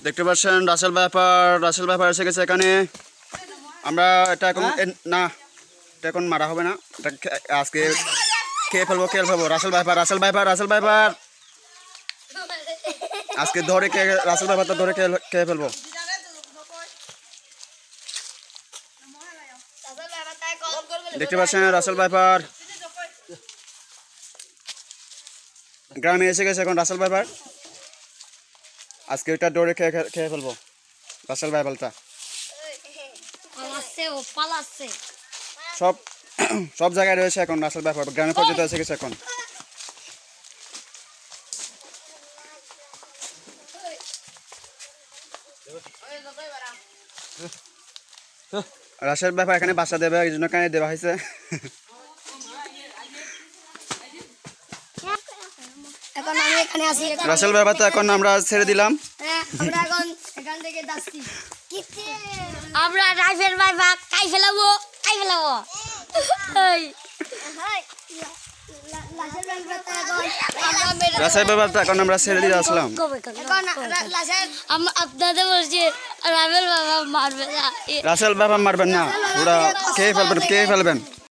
দেখতে পাচ্ছেন রাসেল ব্যাপার এসে গেছে এখানে। আমরা এটা এখন না, এটা এখন মারা হবে না, এটা আজকে খেয়ে ফেলবো। রাসেল ভাইপার আজকে ধরে রাসেল ভাইপারটা ধরে খেয়ে ফেলবো। দেখতে পাচ্ছেন রাসেল ভাইপার গ্রামে এসে গেছে এখন। রাসেল ভাইপার আজকে ওইটা দৌড়ে খেয়ে ফেলবো রাসেল ভাইপারটা। সব জায়গায় রয়েছে এখন রাসেল ভাইপার, গ্রামে পর্যন্ত এসে গেছে এখন। রাসেল ভাইপার এখানে বাসা দেবে, এই জন্য কানে দেওয়া হয়েছে। রাসেল ভাইপার তো এখন আমরা ছেড়ে দিলাম। আমরা রাইফেল ভাইপা খাই ফেলাবো। রাসেল ভাইপারটা এখন আমরা ছেড়ে দিয়ে আসলাম। আপনাদের বলছি রাইফেল ভাইপা মারবে না, রাসেল ভাইপার মারবেন না, ওরা খেয়ে ফেলবেন।